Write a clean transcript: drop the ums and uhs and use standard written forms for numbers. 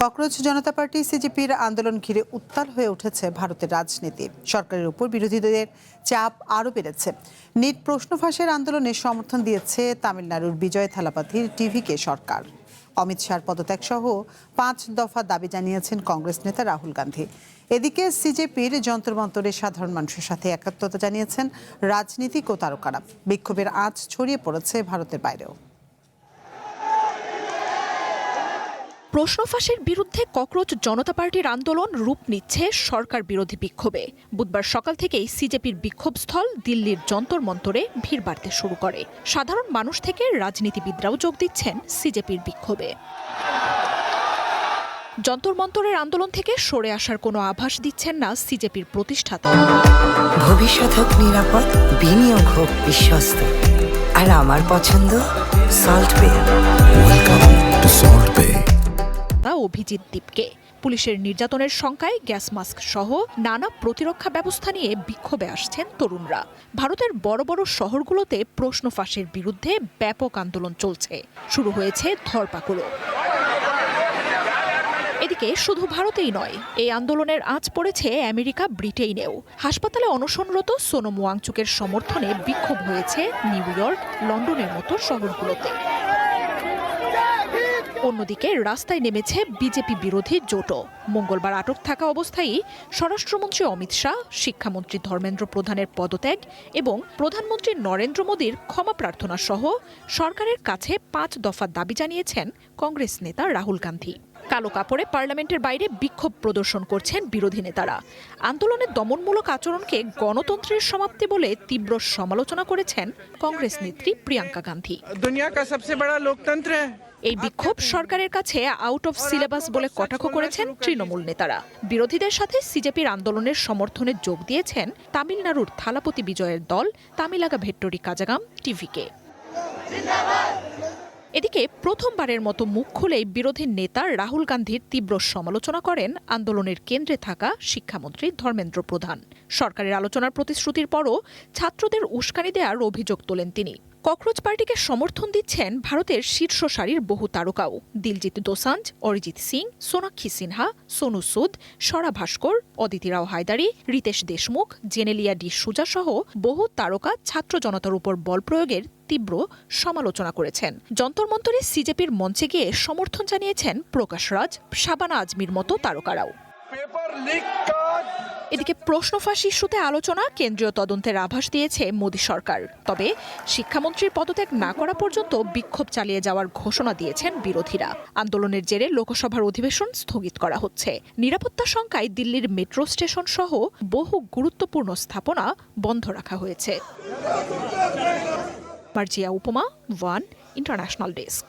Cockroach জনতা party সিজেপির আন্দোলন ঘিরে উত্তাল হয়ে উঠেছে ভারতের রাজনীতি। সরকারের উপর বিরোধীদের চাপ আরও বেড়েছে। নিট প্রশ্ন ফাঁসের আন্দোলনে সমর্থন দিয়েছে তামিলনাড়ুর বিজয় থালাপাথির টিভিকে সরকার। অমিত শাহর পদত্যাগ সহ 5 দফা দাবি জানিয়েছেন কংগ্রেস নেতা রাহুল গান্ধী। এদিকে সিজেপির যন্তর-মন্তরে সাধারণ মানুষের সাথে একাত্মতা জানিয়েছেন রাজনীতিক ও তারকারা। বিক্ষোভের আঁচ ছড়িয়ে পড়েছে ভারতের বাইরেও। প্রশ্ন ফাঁসের বিরুদ্ধে ককরোচ জনতা পার্টির আন্দোলন রূপ নিচ্ছে সরকার বিরোধী বিক্ষোভে। বুধবার সকাল থেকেই সিজেপির বিক্ষোভস্থল দিল্লির যন্তর মন্তরে ভিড় বাড়তে শুরু করে। সাধারণ মানুষ থেকে রাজনীতিবিদরাও যোগ দিচ্ছেন সিজেপির বিক্ষোভে। যন্তর মন্তরের আন্দোলন থেকে সরে আসার কোনো আভাস দিচ্ছেন না সিজেপির প্রতিষ্ঠাতা। ভবিষ্যৎ হোক নিরাপদ, বিনিয়োগ হোক বিশ্বস্ত, আর আমার পছন্দ সল্ট বে। ওয়েলকাম টু সল্ট বে। অভিজিৎ দীপকে পুলিশের নির্যাতনের শঙ্কায় গ্যাস মাস্ক সহ নানা প্রতিরক্ষা ব্যবস্থা নিয়ে বিক্ষোভে আসছেন তরুণরা। ভারতের বড় বড় শহরগুলোতে প্রশ্ন ফাঁসের বিরুদ্ধে ব্যাপক আন্দোলন চলছে। শুরু হয়েছে ধরপাকড়ও। এদিকে শুধু ভারতেই নয়, এই আন্দোলনের আঁচ পড়েছে আমেরিকা, ব্রিটেনেও। হাসপাতালে অনশনরত সোনম ওয়াংচুকের সমর্থনে বিক্ষোভ হয়েছে নিউ ইয়র্ক, লন্ডনের মতো শহরগুলোতে। অন্যদিকে রাস্তায় নেমেছে বিজেপি বিরোধী জোটও। মঙ্গলবার আটক থাকা অবস্থায় স্বরাষ্ট্রমন্ত্রী অমিত শাহ, শিক্ষামন্ত্রী ধর্মেন্দ্র প্রধানের পদত্যাগ এবং প্রধানমন্ত্রী নরেন্দ্র মোদীর ক্ষমা প্রার্থনা সহ সরকারের কাছে 5 দফা দাবি জানিয়েছেন কংগ্রেস নেতা রাহুল গান্ধী। কালো কাপড়ে পার্লামেন্টের বাইরে বিক্ষোভ প্রদর্শন করছেন বিরোধী নেতারা। আন্দোলনের দমনমূলক আচরণকে গণতন্ত্রের সমাপ্তি বলে তীব্র সমালোচনা করেছেন কংগ্রেস নেত্রী প্রিয়াঙ্কা গান্ধী। দুনিয়া কা সবচেয়ে বড় লোকতন্ত্র। এই বিক্ষোভ সরকারের কাছে আউট অফ সিলেবাস বলে কটাক্ষ করেছেন তৃণমূল নেতারা। বিরোধীদের সাথে সিজেপির আন্দোলনের সমর্থনে যোগ দিয়েছেন তামিলনাড়ুর থালাপতি বিজয়ের দল তামিলাগা ভেট্টরি কাজাগাম টিভিকে। এদিকে প্রথমবারের মতো মুখ খুলেই বিরোধী নেতা রাহুল গান্ধীর তীব্র সমালোচনা করেন আন্দোলনের কেন্দ্রে থাকা শিক্ষামন্ত্রী ধর্মেন্দ্র প্রধান। সরকারের আলোচনার প্রতিশ্রুতির পরও ছাত্রদের উস্কানি দেওয়ার অভিযোগ তোলেন তিনি। ককরোচ পার্টিকে সমর্থন দিচ্ছেন ভারতের শীর্ষ সারির বহু তারকাও। দিলজিৎ দোসাঞ্জ, অরিজিৎ সিং, সোনাক্ষী সিনহা, সোনু সুদ, স্বরা ভাস্কর, অদিতি রাও হায়দারি, রিতেশ দেশমুখ, জেনেলিয়া ডি সুজা সহ বহু তারকা ছাত্র জনতার উপর বল প্রয়োগের তীব্র সমালোচনা করেছেন। যন্তর মন্তরে সিজেপির মঞ্চে গিয়ে সমর্থন জানিয়েছেন প্রকাশ রাজ, শাবানা আজমির মতো তারকারাও। এদিকে প্রশ্ন ফাঁস ইস্যুতে আলোচনা, কেন্দ্রীয় তদন্তের আভাস দিয়েছে মোদী সরকার। তবে শিক্ষামন্ত্রীর পদত্যাগ না করা পর্যন্ত বিক্ষোভ চালিয়ে যাওয়ার ঘোষণা দিয়েছেন বিরোধীরা। আন্দোলনের জেরে লোকসভার অধিবেশন স্থগিত করা হচ্ছে। নিরাপত্তা শঙ্কায় দিল্লির মেট্রো স্টেশন সহ বহু গুরুত্বপূর্ণ স্থাপনা বন্ধ রাখা হয়েছে। মার্জিয়া উপমা, ওয়ান ইন্টারন্যাশনাল ডেস্ক।